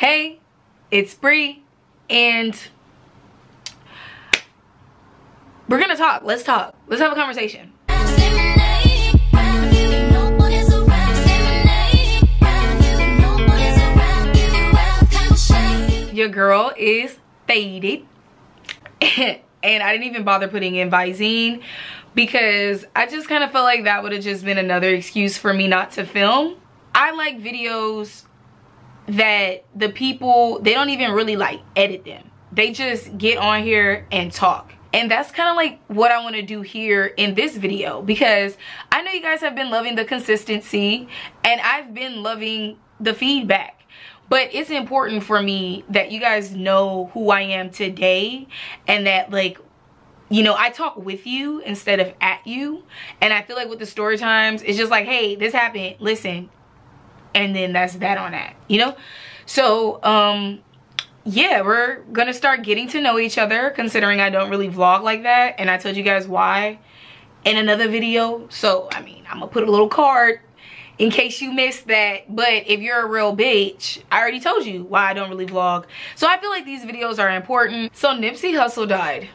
Hey, it's Bree, and we're gonna talk. Let's talk. Let's have a conversation. Your girl is faded, and I didn't even bother putting in Visine because I just kind of felt like that would have just been another excuse for me not to film. I like videos that the people, they don't even really like edit them. They just get on here and talk. And that's kind of like what I want to do here in this video, because I know you guys have been loving the consistency and I've been loving the feedback. But it's important for me that you guys know who I am today, and that, like, you know, I talk with you instead of at you. And I feel like with the story times, it's just like, hey, this happened, listen. And then that's that on that, you know? So, yeah, we're gonna start getting to know each other, considering I don't really vlog like that. And I told you guys why in another video. So, I mean, I'm gonna put a little card in case you missed that. But if you're a real bitch, I already told you why I don't really vlog. So I feel like these videos are important. So Nipsey Hussle died,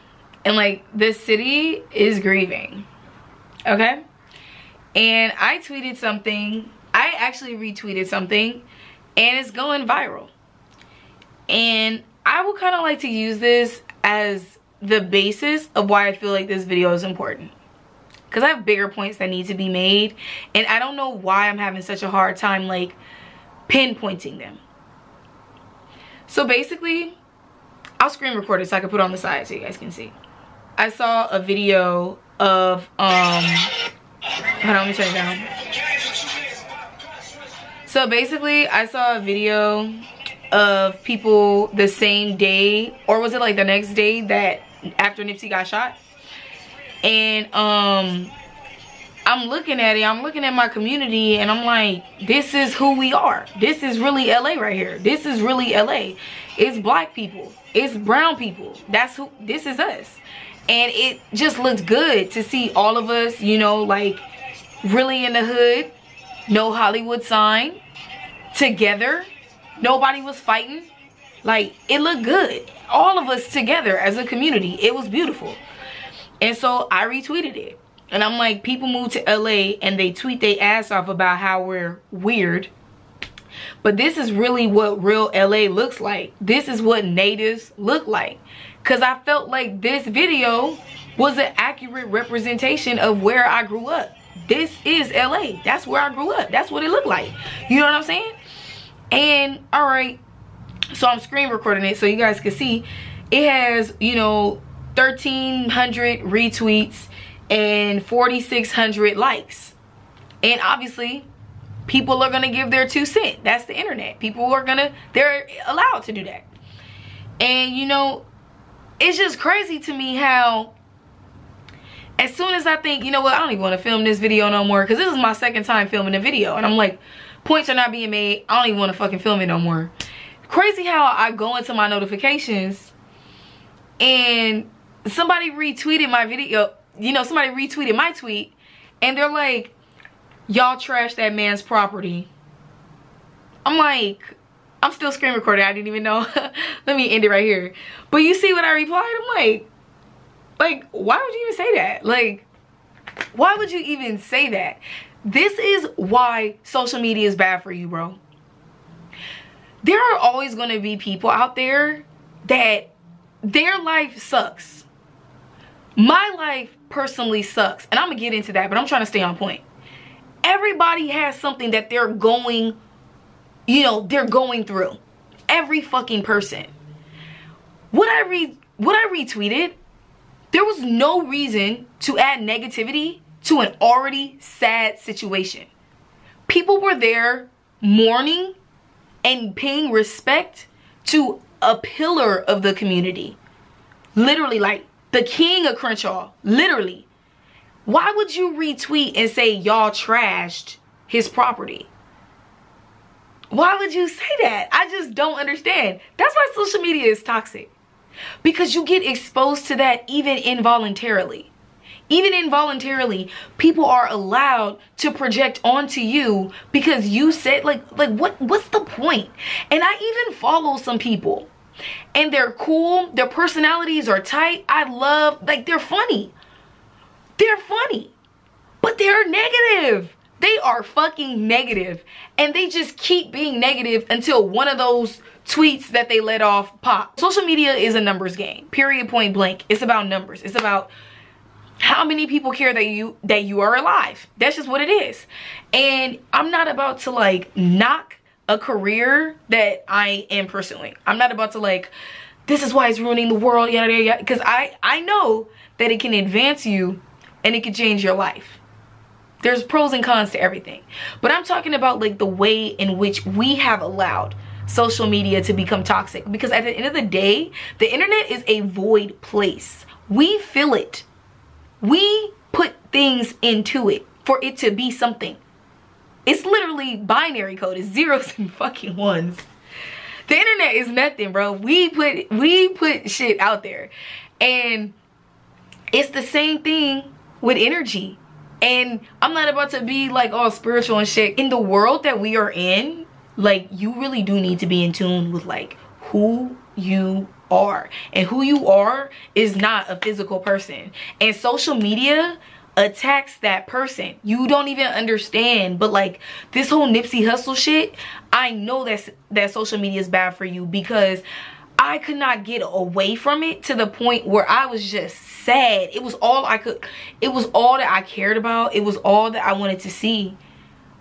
and like the city is grieving, okay? And I tweeted something, I actually retweeted something, and it's going viral. And I would kind of like to use this as the basis of why I feel like this video is important, because I have bigger points that need to be made, and I don't know why I'm having such a hard time like pinpointing them. So basically, I'll screen record it so I can put it on the side so you guys can see. I saw a video of hold on, let me turn it down. So basically, I saw a video of people the same day, or was it like the next day, that after Nipsey got shot. And I'm looking at it, I'm looking at my community, and I'm like, this is who we are. This is really LA right here. This is really LA. It's black people, it's brown people. That's who, this is us. And it just looked good to see all of us, you know, like really in the hood, no Hollywood sign, together. Nobody was fighting. Like, it looked good. All of us together as a community. It was beautiful. And so I retweeted it. And I'm like, people move to LA and they tweet their ass off about how we're weird. But this is really what real LA looks like. This is what natives look like. Because I felt like this video was an accurate representation of where I grew up. This is LA. That's where I grew up. That's what it looked like. You know what I'm saying? And alright, so I'm screen recording it so you guys can see. It has, you know, 1,300 retweets and 4,600 likes. And obviously, people are gonna give their 2 cents. That's the internet. People are gonna, they're allowed to do that. And you know, it's just crazy to me how as soon as I think, you know what, I don't even want to film this video no more, because this is my second time filming a video, and I'm like, points are not being made, I don't even want to fucking film it no more. Crazy how I go into my notifications and somebody retweeted my video, you know, somebody retweeted my tweet, and they're like, y'all trash that man's property. I'm like, I'm still screen recording, I didn't even know. Let me end it right here. But you see what I replied? I'm like, why would you even say that? Like, why would you even say that? This is why social media is bad for you, bro. There are always going to be people out there that their life sucks. My life personally sucks, and I'm gonna get into that, but I'm trying to stay on point. Everybody has something that they're going, you know, they're going through. Every fucking person. What I retweeted, there was no reason to add negativity to an already sad situation. People were there mourning and paying respect to a pillar of the community. Literally, like the king of Crenshaw. Literally. Why would you retweet and say y'all trashed his property? Why would you say that? I just don't understand. That's why social media is toxic. Because you get exposed to that even involuntarily. even involuntarily, people are allowed to project onto you because you said, like what's the point? And I even follow some people and they're cool, their personalities are tight, I love, like, they're funny, but they're negative. They are fucking negative, and they just keep being negative until one of those tweets that they let off pop. Social media is a numbers game, period, point blank. It's about numbers. It's about how many people care that you are alive. That's just what it is. And I'm not about to like knock a career that I am pursuing. I'm not about to like, this is why it's ruining the world, yada yada yada, because I know that it can advance you and it can change your life. There's pros and cons to everything. But I'm talking about like the way in which we have allowed social media to become toxic. Because at the end of the day, the internet is a void place. We fill it. We put things into it for it to be something. It's literally binary code. It's zeros and fucking ones. The internet is nothing, bro. We put shit out there. And it's the same thing with energy. And I'm not about to be like all spiritual and shit. In the world that we are in, like, you really do need to be in tune with like who you are. And who you are is not a physical person. And social media attacks that person. You don't even understand. But like this whole Nipsey Hussle shit, I know that social media is bad for you, because I could not get away from it to the point where I was just sad. It was all it was all that I cared about. It was all that I wanted to see.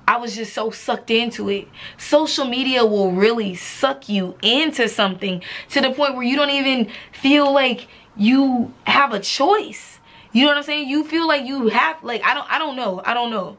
I was just so sucked into it. Social media will really suck you into something to the point where you don't even feel like you have a choice. You know what I'm saying? You feel like you have, like, I don't know.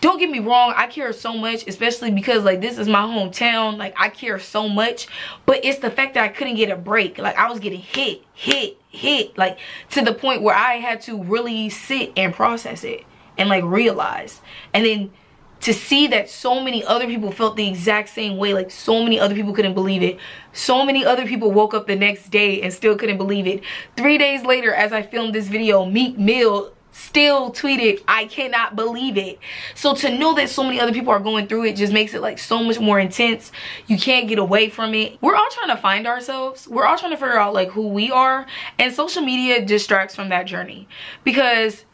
Don't get me wrong, I care so much, especially because like this is my hometown. Like, I care so much, but it's the fact that I couldn't get a break. Like, I was getting hit, like to the point where I had to really sit and process it and like realize. And then to see that so many other people felt the exact same way, like so many other people couldn't believe it. So many other people woke up the next day and still couldn't believe it. 3 days later, as I filmed this video, Meek Mill still tweeted, "I cannot believe it." So to know that so many other people are going through it just makes it like so much more intense. You can't get away from it. We're all trying to find ourselves. We're all trying to figure out like who we are, and social media distracts from that journey. Because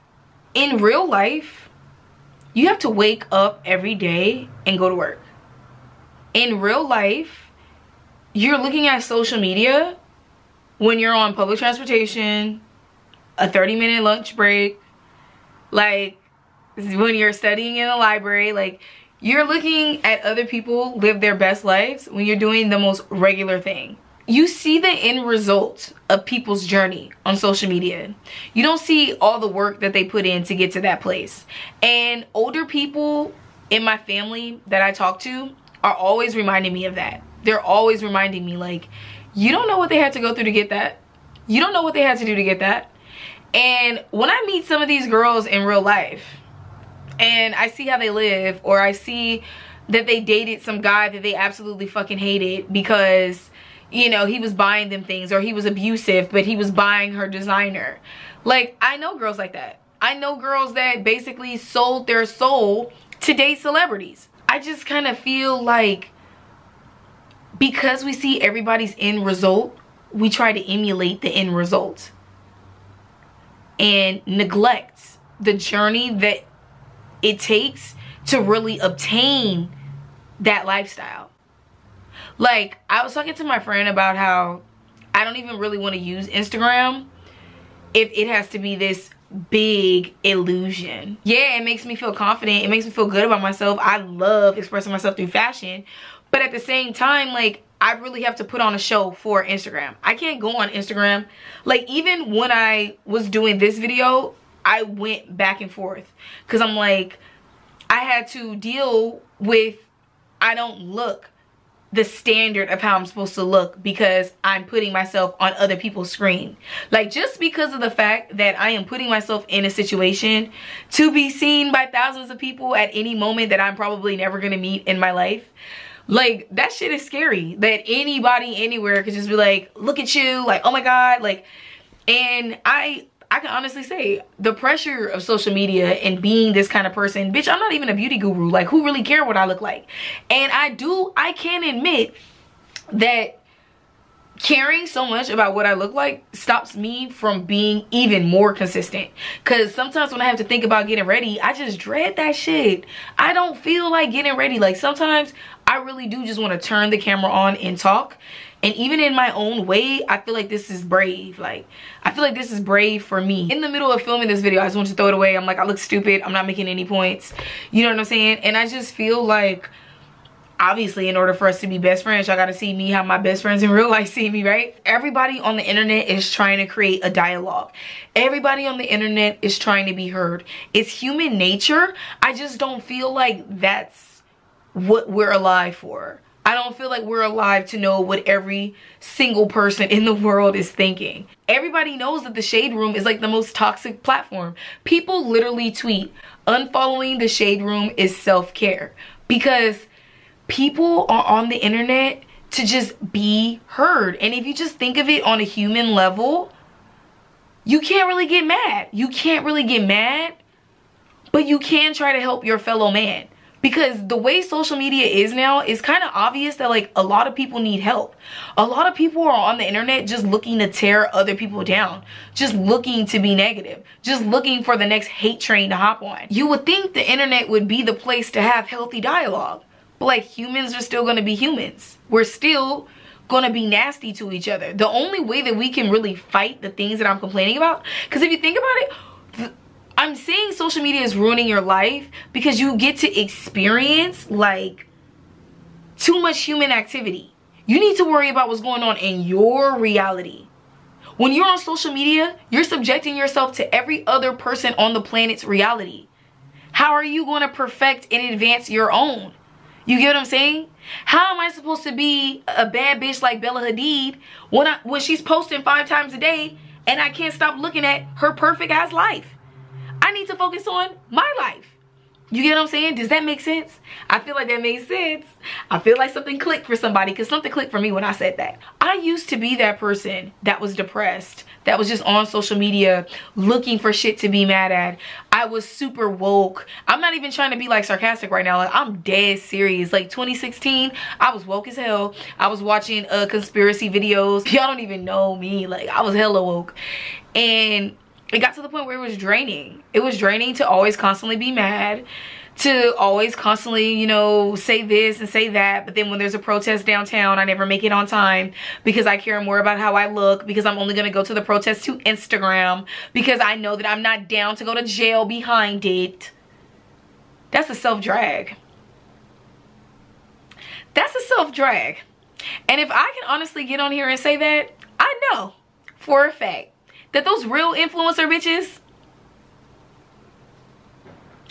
in real life, you have to wake up every day and go to work. In real life, you're looking at social media when you're on public transportation, a 30-minute lunch break, like when you're studying in a library. Like, you're looking at other people live their best lives when you're doing the most regular thing. You see the end result of people's journey on social media. You don't see all the work that they put in to get to that place. And older people in my family that I talk to are always reminding me of that. They're always reminding me, like, you don't know what they had to go through to get that. You don't know what they had to do to get that. And when I meet some of these girls in real life and I see how they live, or I see that they dated some guy that they absolutely fucking hated because, you know, he was buying them things, or he was abusive but he was buying her designer. Like, I know girls like that. I know girls that basically sold their soul to date celebrities. I just kind of feel like because we see everybody's end result, we try to emulate the end result and neglect the journey that it takes to really obtain that lifestyle. Like, I was talking to my friend about how I don't even really want to use Instagram if it has to be this big illusion. Yeah, it makes me feel confident. It makes me feel good about myself. I love expressing myself through fashion. But at the same time, like, I really have to put on a show for Instagram. I can't go on Instagram. Like, even when I was doing this video, I went back and forth. Because I'm like, I had to deal with, I don't look the standard of how I'm supposed to look because I'm putting myself on other people's screen. Like, just because of the fact that I am putting myself in a situation to be seen by thousands of people at any moment that I'm probably never going to meet in my life. Like, that shit is scary, that anybody anywhere could just be like, look at you, like, oh my god. Like, and I I can honestly say the pressure of social media and being this kind of person, bitch, I'm not even a beauty guru. Like, who really care what I look like? And I can admit that caring so much about what I look like stops me from being even more consistent. Because sometimes when I have to think about getting ready, I just dread that shit. I don't feel like getting ready. Like, sometimes I really do just want to turn the camera on and talk. And even in my own way, I feel like this is brave. Like, I feel like this is brave for me. In the middle of filming this video, I just want to throw it away. I'm like, I look stupid. I'm not making any points. You know what I'm saying? And I just feel like, obviously, in order for us to be best friends, y'all gotta see me how my best friends in real life see me, right? Everybody on the internet is trying to create a dialogue. Everybody on the internet is trying to be heard. It's human nature. I just don't feel like that's what we're alive for. I don't feel like we're alive to know what every single person in the world is thinking. Everybody knows that the Shade Room is like the most toxic platform. People literally tweet, unfollowing the Shade Room is self-care, because people are on the internet to just be heard. And if you just think of it on a human level, you can't really get mad. You can't really get mad, but you can try to help your fellow man. Because the way social media is now, it's kind of obvious that like a lot of people need help. A lot of people are on the internet just looking to tear other people down, just looking to be negative, just looking for the next hate train to hop on. You would think the internet would be the place to have healthy dialogue, but like, humans are still gonna be humans. We're still gonna be nasty to each other. The only way that we can really fight the things that I'm complaining about, because if you think about it, I'm saying social media is ruining your life because you get to experience like too much human activity. You need to worry about what's going on in your reality. When you're on social media, you're subjecting yourself to every other person on the planet's reality. How are you going to perfect and advance your own? You get what I'm saying? How am I supposed to be a bad bitch like Bella Hadid when she's posting 5 times a day and I can't stop looking at her perfect ass life? I need to focus on my life. You get what I'm saying? Does that make sense? I feel like that makes sense. I feel like something clicked for somebody, because something clicked for me when I said that. I used to be that person that was depressed, that was just on social media looking for shit to be mad at. I was super woke. I'm not even trying to be like sarcastic right now. Like, I'm dead serious. Like 2016, I was woke as hell. I was watching conspiracy videos. Y'all don't even know me. Like, I was hella woke. And it got to the point where it was draining. It was draining to always constantly be mad, to always constantly, you know, say this and say that. But then when there's a protest downtown, I never make it on time because I care more about how I look, because I'm only going to go to the protest to Instagram, because I know that I'm not down to go to jail behind it. That's a self-drag. That's a self-drag. And if I can honestly get on here and say that, I know for a fact that those real influencer bitches,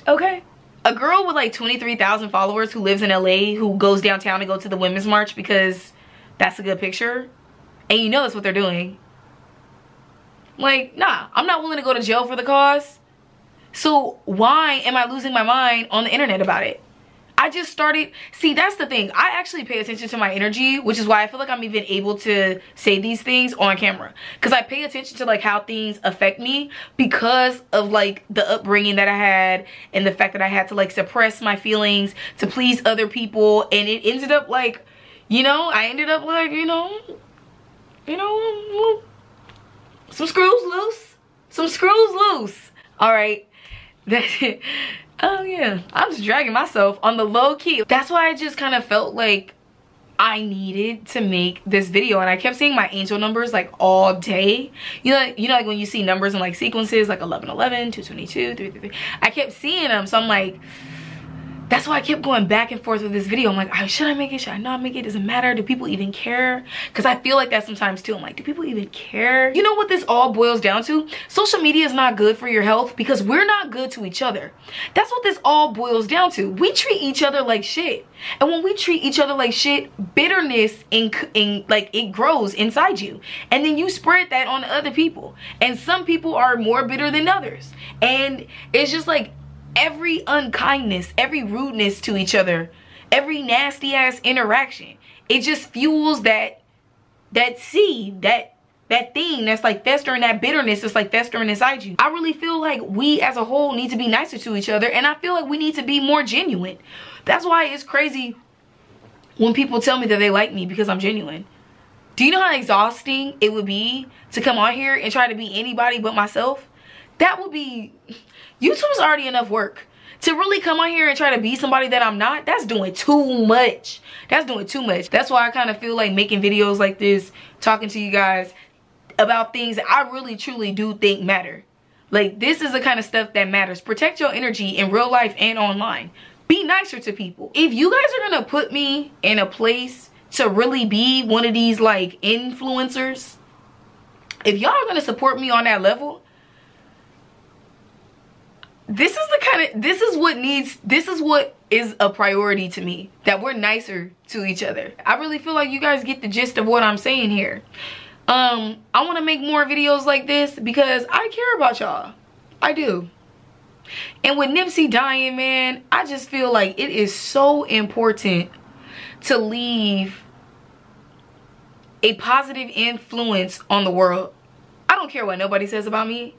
okay, a girl with like 23,000 followers who lives in LA, who goes downtown to go to the Women's March because that's a good picture, and you know that's what they're doing. Like, nah, I'm not willing to go to jail for the cause. So why am I losing my mind on the internet about it? I just started, see, that's the thing. I actually pay attention to my energy, which is why I feel like I'm even able to say these things on camera. Because I pay attention to like how things affect me because of like the upbringing that I had, and the fact that I had to like suppress my feelings to please other people. And it ended up like, you know, I ended up like, you know, some screws loose. Some screws loose. All right. That's it. Oh yeah, I'm just dragging myself on the low key. That's why I just kind of felt like I needed to make this video, and I kept seeing my angel numbers like all day. You know like when you see numbers in like sequences, like 1111, 222, 333. I kept seeing them, so I'm like, that's why I kept going back and forth with this video. I'm like, should I make it? Should I not make it? Does it matter? Do people even care? Because I feel like that sometimes too. I'm like, do people even care? You know what this all boils down to? Social media is not good for your health because we're not good to each other. That's what this all boils down to. We treat each other like shit. And when we treat each other like shit, bitterness like it grows inside you. And then you spread that on other people. And some people are more bitter than others. And it's just like, every unkindness, every rudeness to each other, every nasty ass interaction, it just fuels that seed, that that thing that's like festering, that bitterness that's like festering inside you. I really feel like we as a whole need to be nicer to each other, and I feel like we need to be more genuine. That's why it's crazy when people tell me that they like me because I'm genuine. Do you know how exhausting it would be to come on here and try to be anybody but myself? That would be, YouTube's already enough work. To really come on here and try to be somebody that I'm not, that's doing too much. That's doing too much. That's why I kind of feel like making videos like this, talking to you guys about things that I really truly do think matter. Like, this is the kind of stuff that matters. Protect your energy in real life and online. Be nicer to people. If you guys are gonna put me in a place to really be one of these like influencers, if y'all are gonna support me on that level, this is what is a priority to me, that we're nicer to each other. I really feel like you guys get the gist of what I'm saying here. I want to make more videos like this because I care about y'all. I do. And with Nipsey dying, man, I just feel like it is so important to leave a positive influence on the world. I don't care what nobody says about me.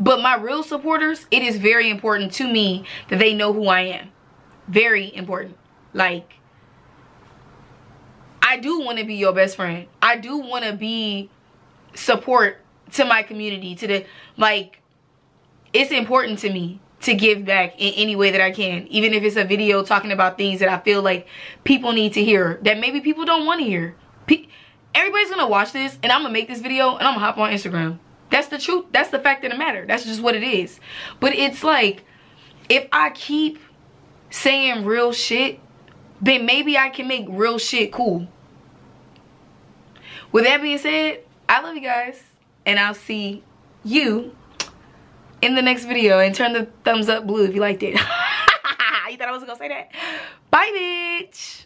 But my real supporters, it is very important to me that they know who I am. Very important. Like, I do want to be your best friend. I do want to be support to my community. To the, like, it's important to me to give back in any way that I can. Even if it's a video talking about things that I feel like people need to hear, that maybe people don't want to hear. Everybody's going to watch this, and I'm going to make this video, and I'm going to hop on Instagram. That's the truth. That's the fact of the matter. That's just what it is. But it's like, if I keep saying real shit, then maybe I can make real shit cool. With that being said, I love you guys. And I'll see you in the next video. And turn the thumbs up blue if you liked it. You thought I wasn't going to say that? Bye, bitch.